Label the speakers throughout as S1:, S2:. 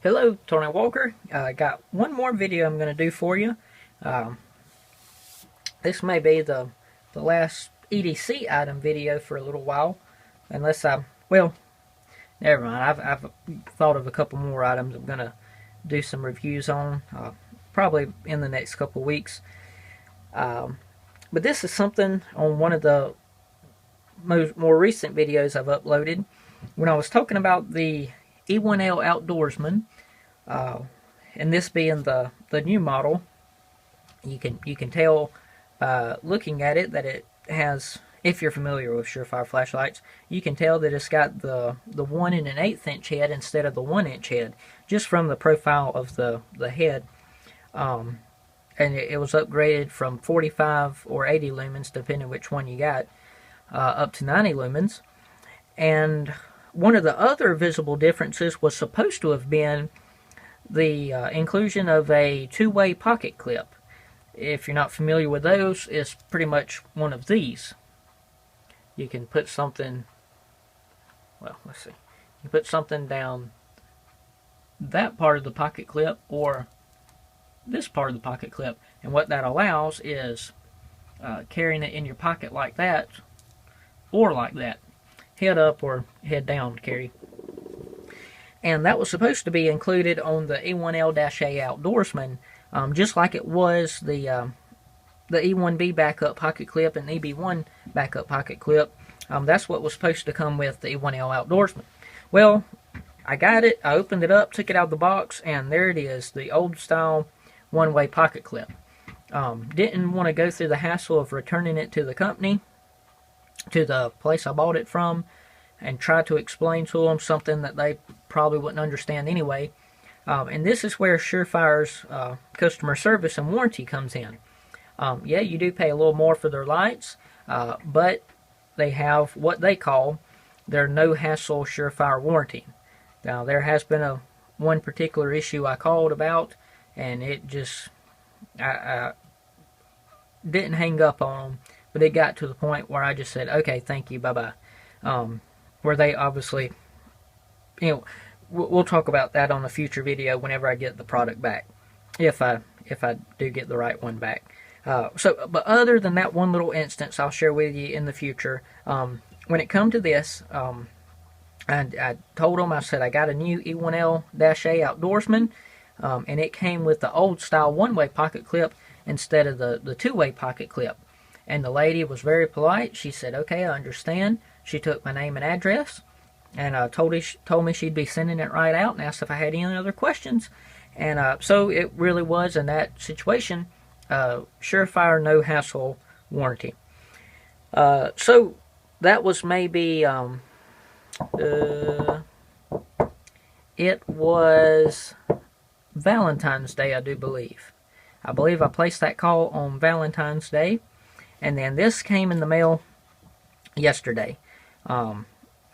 S1: Hello, Tony Walker. I got one more video I'm going to do for you. Um, this may be the last EDC item video for a little while, unless well, never mind. I've thought of a couple more items I'm going to do some reviews on, probably in the next couple weeks. But this is something on one of the more recent videos I've uploaded. When I was talking about the E1L Outdoorsman, and this being the new model, you can tell looking at it that it has, if you're familiar with Surefire flashlights, you can tell that it's got the 1 1/8 inch head instead of the 1 inch head, just from the profile of the head. And it was upgraded from 45 or 80 lumens, depending which one you got, up to 90 lumens. And one of the other visible differences was supposed to have been the inclusion of a two-way pocket clip. If you're not familiar with those, it's pretty much one of these. You can put something, well, let's see. You put something down that part of the pocket clip or this part of the pocket clip, and what that allows is carrying it in your pocket like that, or like that, head up or head down carry. And that was supposed to be included on the E1L-A Outdoorsman, just like it was the E1B backup pocket clip and EB1 backup pocket clip. That's what was supposed to come with the E1L Outdoorsman. Well, I got it, I opened it up, took it out of the box, and there it is, the old style one-way pocket clip. Didn't want to go through the hassle of returning it to the company, to the place I bought it from, and try to explain to them something that they probably wouldn't understand anyway. And this is where Surefire's customer service and warranty comes in. Yeah, you do pay a little more for their lights, but they have what they call their no-hassle Surefire warranty. Now, there has been one particular issue I called about, and it just, I didn't hang up on them, but it got to the point where I just said, okay, thank you, bye-bye. Where they obviously, we'll talk about that on a future video whenever I get the product back, if I do get the right one back. But other than that one little instance I'll share with you in the future, when it come to this, I told them, I said I got a new E1L-A Outdoorsman, and it came with the old style one-way pocket clip instead of the two-way pocket clip. And the lady was very polite. She said, okay, I understand. She took my name and address, and told me she'd be sending it right out, and asked if I had any other questions. And so it really was, in that situation, Surefire no-hassle warranty. So that was maybe, it was Valentine's Day, I do believe. I believe I placed that call on Valentine's Day, and then this came in the mail yesterday.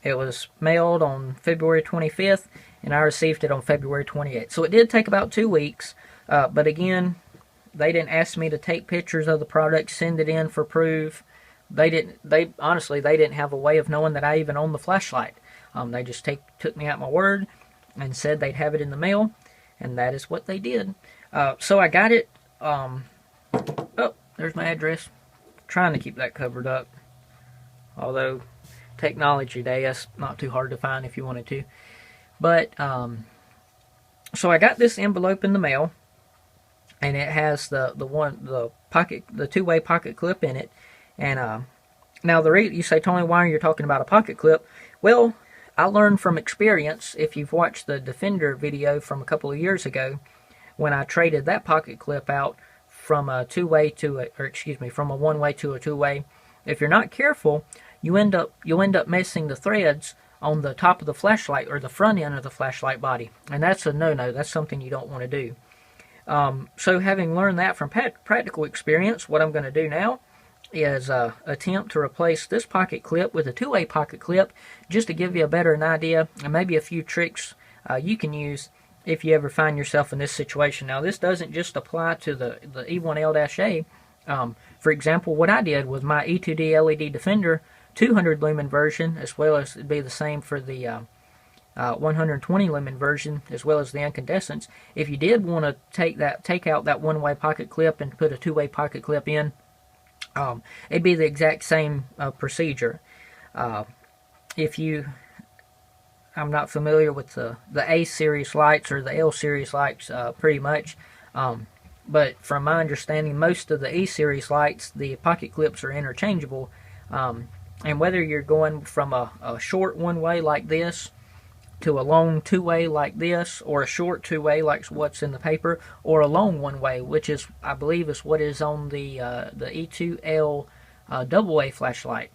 S1: It was mailed on February 25th, and I received it on February 28th. So it did take about 2 weeks, but again, they didn't ask me to take pictures of the product, send it in for proof. Honestly, they didn't have a way of knowing that I even owned the flashlight. They just took me at my word and said they'd have it in the mail, and that is what they did. So I got it. Oh, there's my address. Trying to keep that covered up. Although, technology day, that's not too hard to find if you wanted to. But, so I got this envelope in the mail, and it has the two-way pocket clip in it. And now you say, Tony, why are you talking about a pocket clip? Well, I learned from experience. If you've watched the Defender video from a couple of years ago, when I traded that pocket clip out from a two-way from a one-way to a two-way, if you're not careful, you'll end up messing the threads on the top of the flashlight or the front end of the flashlight body, and that's a no-no. That's something you don't want to do. So having learned that from practical experience, what I'm going to do now is attempt to replace this pocket clip with a two-way pocket clip, just to give you a better idea and maybe a few tricks you can use if you ever find yourself in this situation. Now, this doesn't just apply to the E1L-A. For example, what I did with my E2D LED Defender 200 lumen version, as well as it'd be the same for the 120 lumen version, as well as the incandescents. If you did want to take out that one-way pocket clip and put a two-way pocket clip in, it'd be the exact same procedure. If you, I'm not familiar with the A series lights or the L series lights pretty much, but from my understanding, most of the E series lights, the pocket clips are interchangeable. And whether you're going from a short one-way like this to a long two-way like this, or a short two-way like what's in the paper, or a long one-way, which is, I believe, is what is on the E2L AA flashlight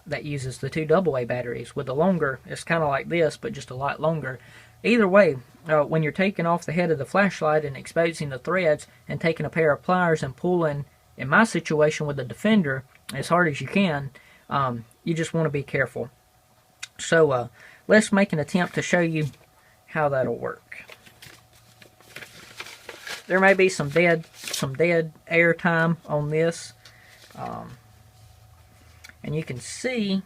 S1: that uses the two AA batteries. With the longer, it's kind of like this, but just a lot longer. Either way, when you're taking off the head of the flashlight and exposing the threads and taking a pair of pliers and pulling, in my situation with the Defender, as hard as you can, you just want to be careful. So let's make an attempt to show you how that'll work. There may be some dead air time on this, and you can see,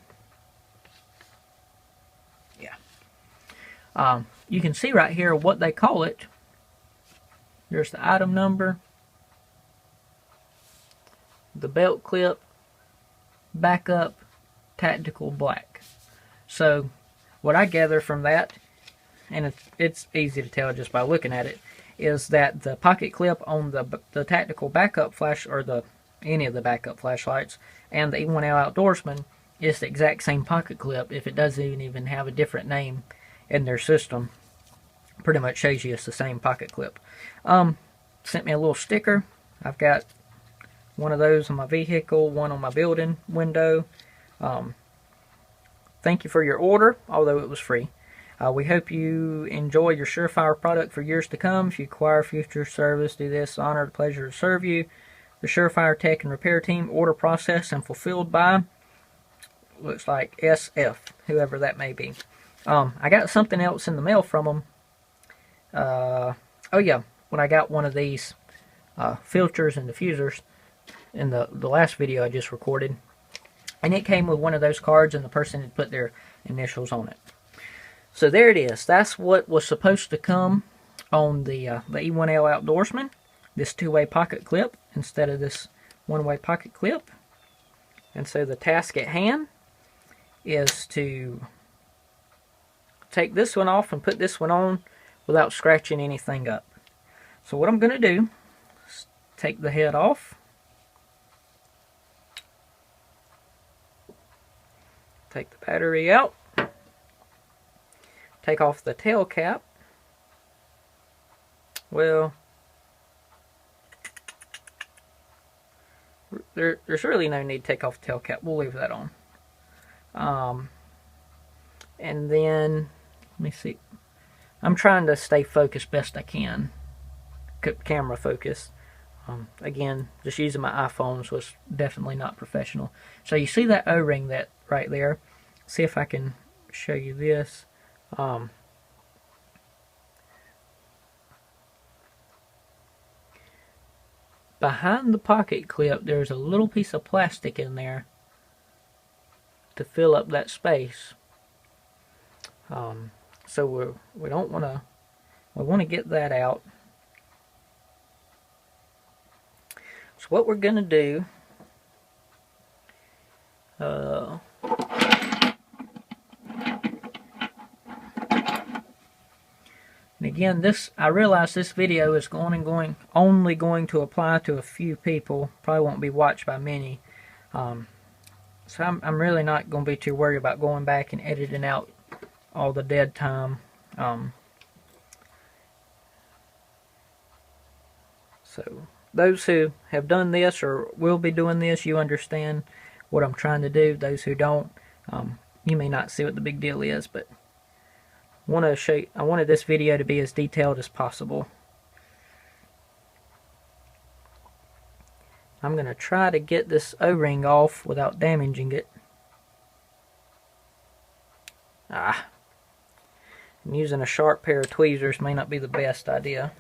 S1: you can see right here what they call it. There's the item number, the belt clip, backup, tactical black. So what I gather from that, and it's easy to tell just by looking at it, is that the pocket clip on the tactical backup flash, or any of the backup flashlights, and the E1L Outdoorsman is the exact same pocket clip. If it doesn't even have a different name in their system, pretty much shows you it's the same pocket clip. Sent me a little sticker. I've got one of those on my vehicle, one on my building window. Thank you for your order, although it was free. We hope you enjoy your Surefire product for years to come. If you require future service, do this. Honor, pleasure to serve you. The Surefire Tech and Repair Team, order processed and fulfilled by, looks like SF, whoever that may be. I got something else in the mail from them. Oh yeah, when I got one of these filters and diffusers in the last video I just recorded, and it came with one of those cards, and the person had put their initials on it. So there it is. That's what was supposed to come on the E1L Outdoorsman, this two-way pocket clip instead of this one-way pocket clip. And so the task at hand is to take this one off and put this one on without scratching anything up. So what I'm going to do is take the head off, take the battery out, take off the tail cap. Well, there's really no need to take off the tail cap. We'll leave that on. And then, let me see. I'm trying to stay focused best I can. Camera focus. Again, just using my iPhone, so it's definitely not professional. So you see that O-ring that right there? See if I can show you this. Behind the pocket clip, there's a little piece of plastic in there to fill up that space. So we don't want to. We want to get that out. So what we're going to do. And again, I realize this video is only going to apply to a few people. Probably won't be watched by many. So I'm really not going to be too worried about going back and editing out all the dead time. So those who have done this or will be doing this, you understand what I'm trying to do. Those who don't, you may not see what the big deal is, but I wanted this video to be as detailed as possible. I'm going to try to get this O-ring off without damaging it. And using a sharp pair of tweezers may not be the best idea.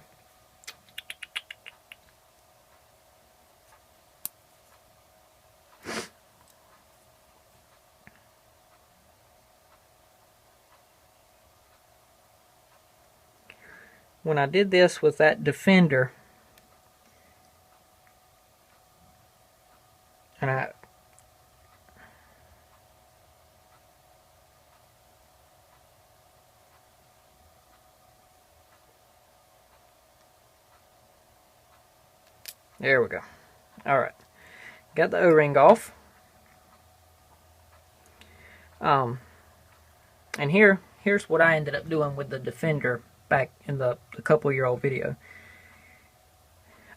S1: when I did this with that Defender, and there we go. Alright. Got the O-ring off. And here's what I ended up doing with the Defender back in the couple-year-old video.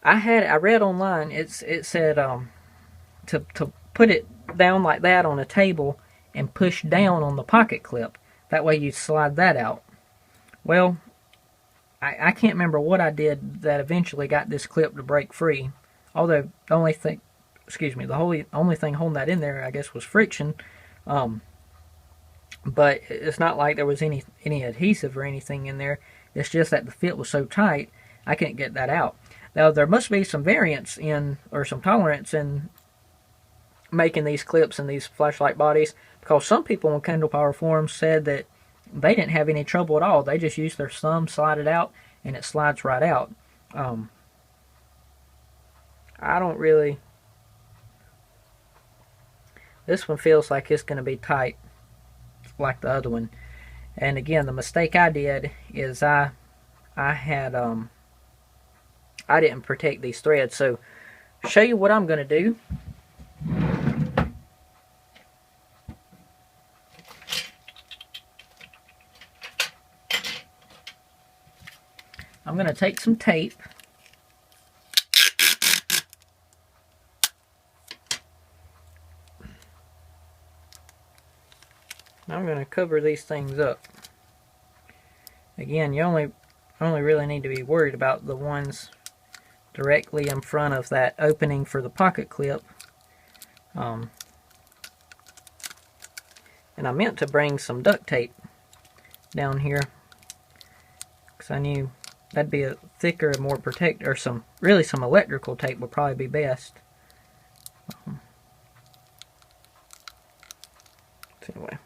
S1: I read online, it said to put it down like that on a table and push down on the pocket clip. That way you slide that out. Well, I can't remember what I did that eventually got this clip to break free. Although the only thing, the only thing holding that in there, I guess, was friction. But it's not like there was any adhesive or anything in there. It's just that the fit was so tight, I couldn't get that out. Now, there must be some variance in, or some tolerance in, making these clips and these flashlight bodies, because some people on Kindle Power forums said that they didn't have any trouble at all. They just used their thumb, slide it out, and it slides right out. I don't really... This one feels like it's going to be tight like the other one. And again, the mistake I did is I didn't protect these threads. So, show you what I'm going to do. I'm going to take some tape. I'm going to cover these things up. Again, you only really need to be worried about the ones directly in front of that opening for the pocket clip. And I meant to bring some duct tape down here, because I knew that'd be a thicker and more protected, or some electrical tape would probably be best. So anyway,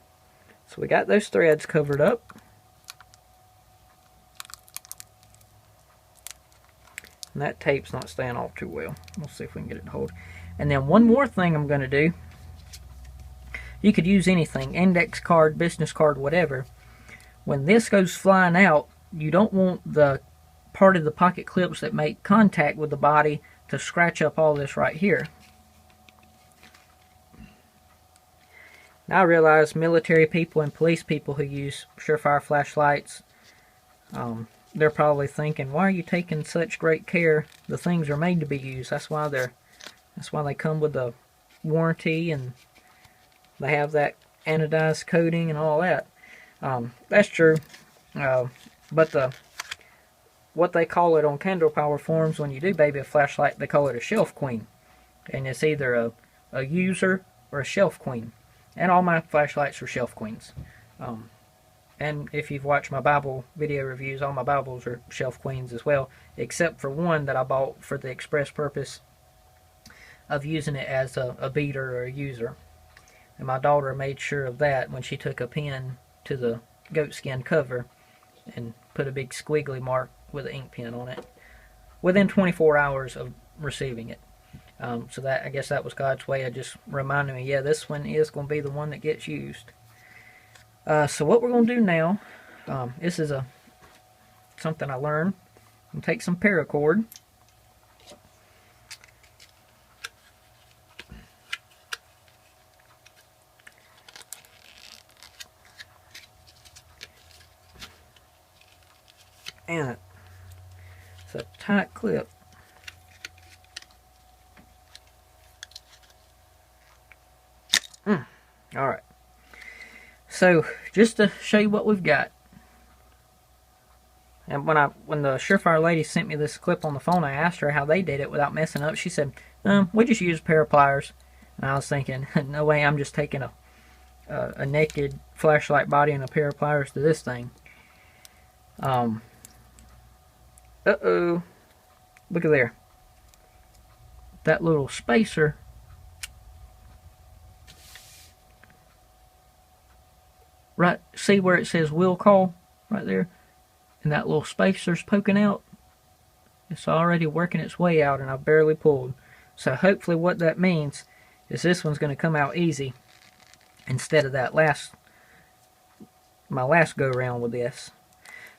S1: so we got those threads covered up. And that tape's not staying off too well. We'll see if we can get it to hold. And then one more thing I'm going to do. You could use anything, index card, business card, whatever. When this goes flying out, you don't want the part of the pocket clips that make contact with the body to scratch up all this right here. Now I realize military people and police people who use Surefire flashlights, they're probably thinking, why are you taking such great care? The things are made to be used. That's why they come with the warranty, and they have that anodized coating and all that. That's true. But what they call it on Kindle Power forums, when you do baby a flashlight, they call it a shelf queen. And it's either a user or a shelf queen. And all my flashlights are shelf queens. And if you've watched my Bible video reviews, all my Bibles are shelf queens as well, except for one that I bought for the express purpose of using it as a beater or a user. And my daughter made sure of that when she took a pen to the goatskin cover and put a big squiggly mark with an ink pen on it within 24 hours of receiving it. So that, I guess that was God's way of just reminding me, yeah, this one is going to be the one that gets used. So what we're going to do now, this is something I learned. I'm going to take some paracord. And it's a tight clip. Alright. So, just to show you what we've got. And when the Surefire lady sent me this clip on the phone, I asked her how they did it without messing up. She said, we just use a pair of pliers. And I was thinking, no way, I'm just taking a naked flashlight body and a pair of pliers to this thing. Uh-oh. Look at there. That little spacer. Right, see where it says will call? Right there. and that little spacer's poking out, it's already working its way out, and I've barely pulled. So hopefully what that means is this one's going to come out easy instead of that my last go around with this.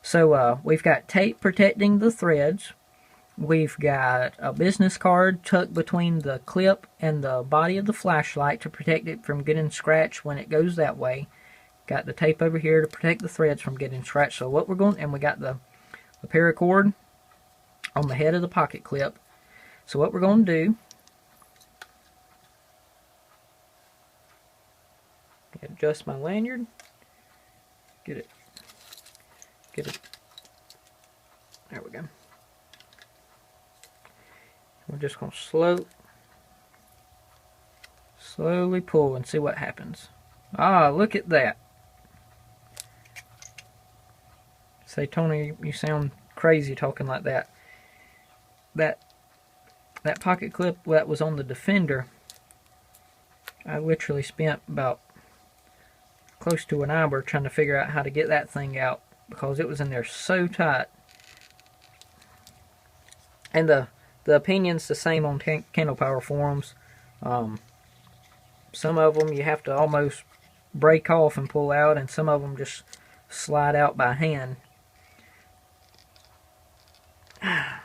S1: So we've got tape protecting the threads. We've got a business card tucked between the clip and the body of the flashlight to protect it from getting scratched when it goes that way. Got the tape over here to protect the threads from getting scratched. So what we're going, and we got the paracord on the head of the pocket clip. So what we're going to do, adjust my lanyard, get it, there we go. We're just going to slowly pull and see what happens. Ah, look at that. Say, Tony, you sound crazy talking like that. That pocket clip that was on the Defender, I literally spent about close to an hour trying to figure out how to get that thing out because it was in there so tight. And the opinion's the same on Candle Power forums. Some of them you have to almost break off and pull out, and some of them just slide out by hand. Ah,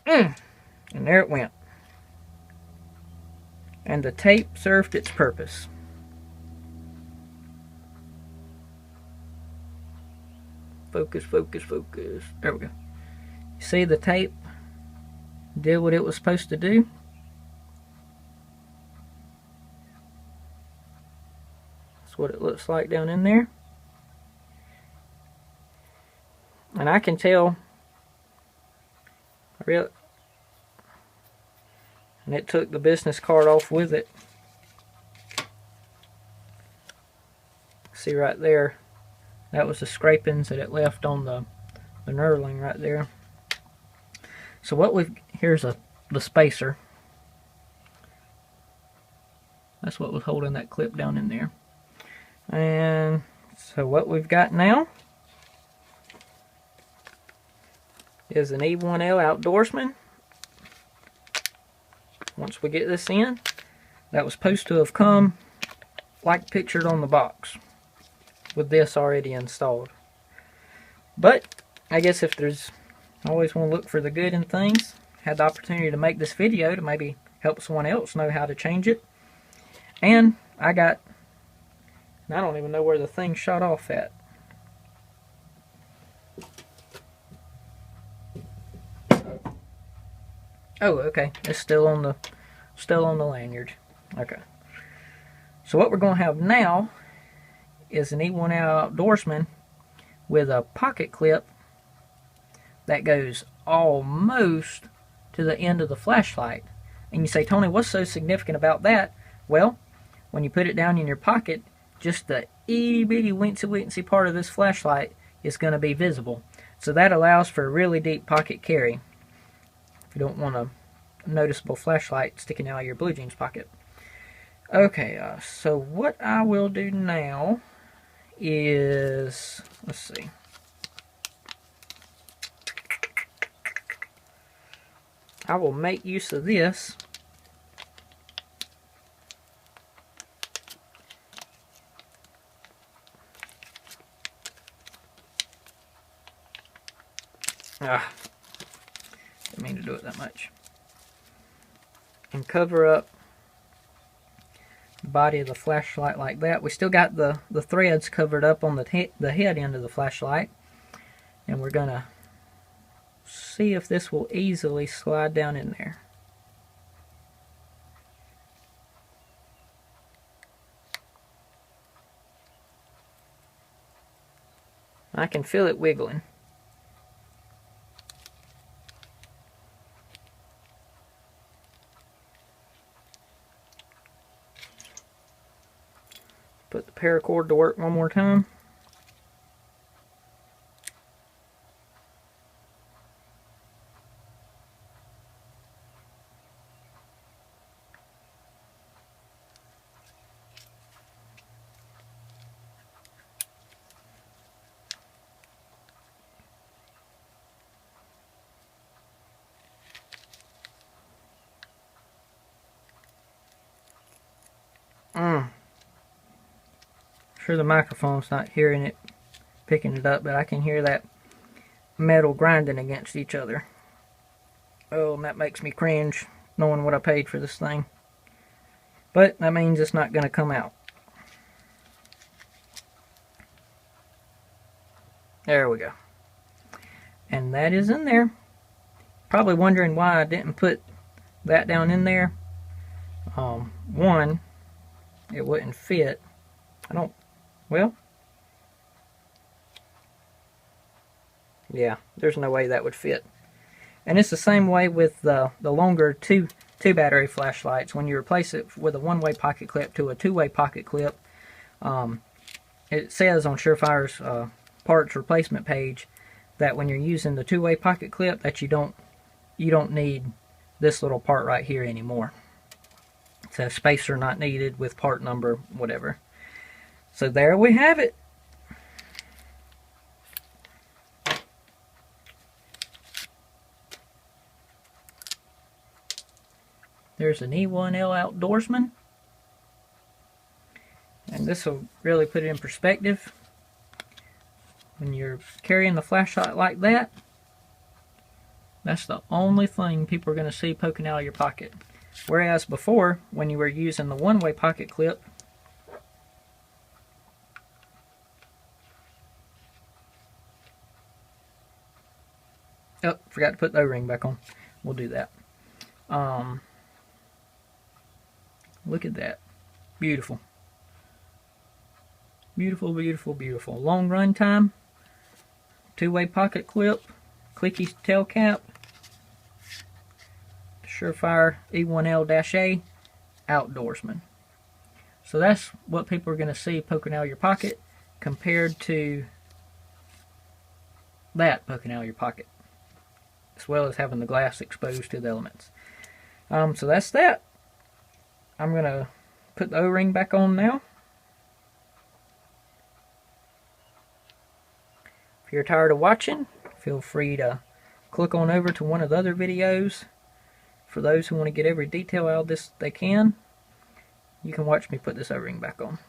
S1: man. And there it went. And the tape served its purpose. Focus, focus, focus. There we go. You see the tape did what it was supposed to do? That's what it looks like down in there. And I can tell, and it took the business card off with it. See right there, that was the scrapings that it left on the knurling right there. So what here's the spacer. That's what was holding that clip down in there. And so what we've got now is an E1L Outdoorsman. Once we get this in, that was supposed to have come like pictured on the box with this already installed. But I guess if there's, I always want to look for the good in things. Had the opportunity to make this video to maybe help someone else know how to change it. And I don't even know where the thing shot off at. Oh, okay. It's still on the lanyard. Okay. So what we're going to have now is an E1L Outdoorsman with a pocket clip that goes almost to the end of the flashlight. And you say, Tony, what's so significant about that? Well, when you put it down in your pocket, just the itty bitty wincy wincy part of this flashlight is going to be visible. So that allows for a really deep pocket carry if you don't want a noticeable flashlight sticking out of your blue jeans pocket. Okay, so what I will do now is, let's see. I will make use of this didn't mean to do it that much. And cover up the body of the flashlight like that. We still got the threads covered up on the head end of the flashlight. And we're going to see if this will easily slide down in there. I can feel it wiggling. Put the paracord to work one more time. Sure the microphone's not hearing it, picking it up, but I can hear that metal grinding against each other. Oh, and that makes me cringe knowing what I paid for this thing. But that means it's not going to come out. There we go. And that is in there. Probably wondering why I didn't put that down in there. One, it wouldn't fit. Well, yeah, there's no way that would fit. And it's the same way with the longer two battery flashlights. When you replace it with a one-way pocket clip to a two-way pocket clip, it says on Surefire's parts replacement page that when you're using the two-way pocket clip that you don't need this little part right here anymore. It says spacer not needed with part number, whatever. So there we have it. There's an E1L Outdoorsman. And this will really put it in perspective. When you're carrying the flashlight like that, that's the only thing people are going to see poking out of your pocket. Whereas before, when you were using the one-way pocket clip, oh, forgot to put the O-ring back on. We'll do that. Look at that. Beautiful. Beautiful, beautiful, beautiful. Long run time. Two-way pocket clip. Clicky tail cap. Surefire E1L-A Outdoorsman. So that's what people are going to see poking out of your pocket compared to that poking out of your pocket, as well as having the glass exposed to the elements. So that's that. I'm going to put the O-ring back on now. If you're tired of watching, feel free to click on over to one of the other videos. For those who want to get every detail out of this they can, you can watch me put this O-ring back on.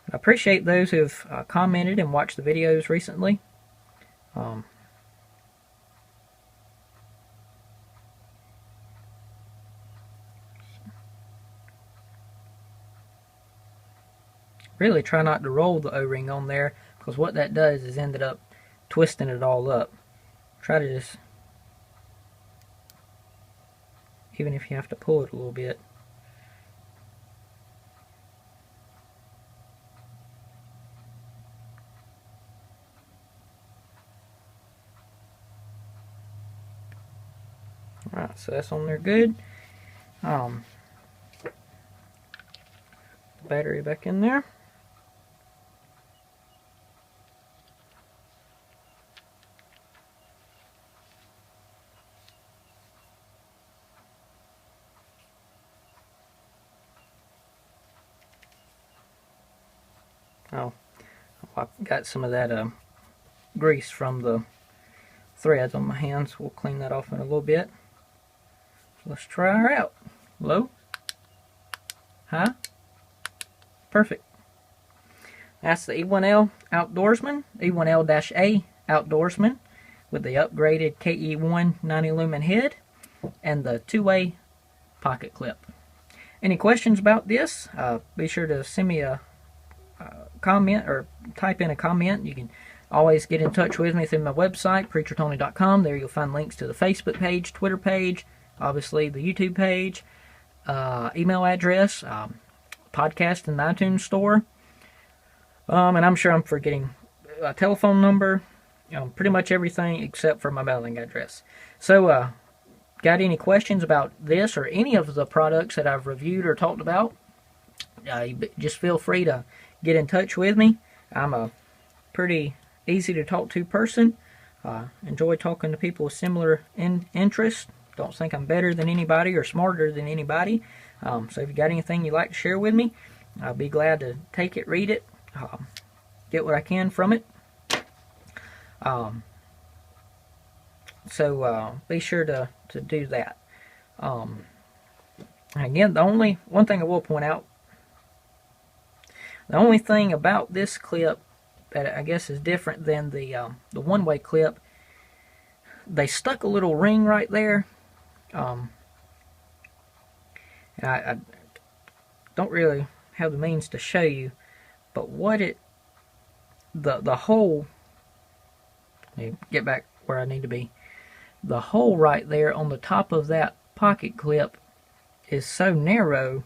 S1: I appreciate those who have commented and watched the videos recently. Really try not to roll the O-ring on there, because what that does is ended up twisting it all up. Try to just, even if you have to pull it a little bit. Alright, so that's on there good. Battery back in there. Oh, I got some of that grease from the threads on my hands. We'll clean that off in a little bit. So let's try her out. Low. High. Perfect. That's the E1L Outdoorsman, E1L-A Outdoorsman, with the upgraded KE1 90 lumen head and the two-way pocket clip. Any questions about this? Be sure to send me a comment or type in a comment. You can always get in touch with me through my website, preachertony.com. There you'll find links to the Facebook page, Twitter page, obviously the YouTube page, email address, podcast in the iTunes store, and I'm sure I'm forgetting a telephone number, pretty much everything except for my mailing address. So, got any questions about this or any of the products that I've reviewed or talked about, just feel free to get in touch with me. I'm a pretty easy to talk to person. Enjoy talking to people with similar interests. Don't think I'm better than anybody or smarter than anybody. So if you got anything you'd like to share with me, I'll be glad to take it, read it, get what I can from it. So be sure to do that. And again, the only one thing I will point out, the only thing about this clip that I guess is different than the one-way clip, they stuck a little ring right there. I don't really have the means to show you, but what the hole, let me get back where I need to be. The hole right there on the top of that pocket clip is so narrow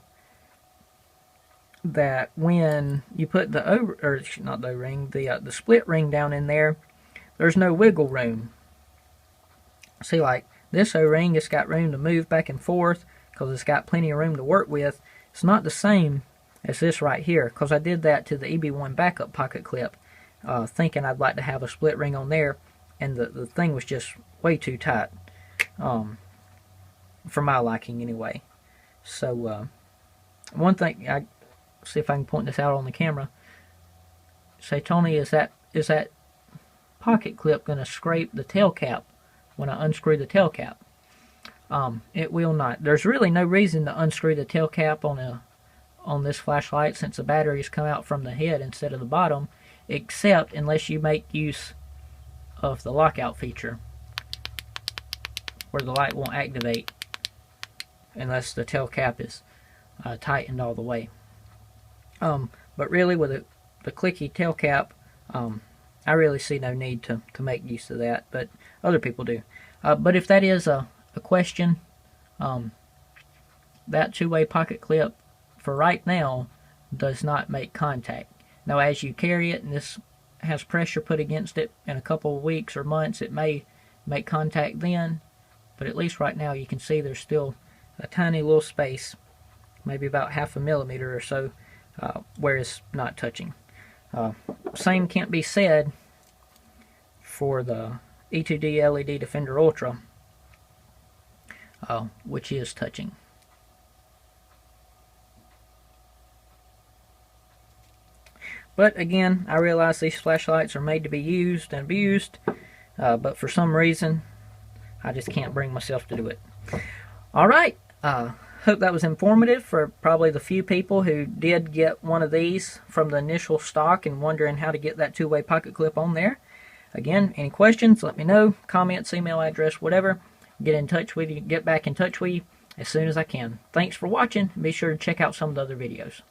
S1: that when you put the the split ring down in there, there's no wiggle room. See, like this O-ring, it's got room to move back and forth because it's got plenty of room to work with. It's not the same as this right here, because I did that to the EB1 backup pocket clip, thinking I'd like to have a split ring on there, and the thing was just way too tight, for my liking anyway. So one thing, I see if I can point this out on the camera. Say, Tony, is that pocket clip going to scrape the tail cap when I unscrew the tail cap? It will not. There's really no reason to unscrew the tail cap on this flashlight, since the batteries come out from the head instead of the bottom, except unless you make use of the lockout feature, where the light won't activate unless the tail cap is tightened all the way. But really, with the clicky tail cap, I really see no need to make use of that, but other people do. But if that is a question, that two-way pocket clip for right now does not make contact. Now, as you carry it and this has pressure put against it, in a couple of weeks or months it may make contact then, but at least right now you can see there's still a tiny little space, maybe about 0.5 millimeter or so, where it's not touching. Same can't be said for the E2D LED Defender Ultra, which is touching. But again, I realize these flashlights are made to be used and abused, but for some reason I just can't bring myself to do it. Alright, hope that was informative for probably the few people who did get one of these from the initial stock and wondering how to get that two-way pocket clip on there. Again, any questions, let me know. Comments, email address, whatever. Get in touch with you, get back in touch with you as soon as I can. Thanks for watching. Be sure to check out some of the other videos.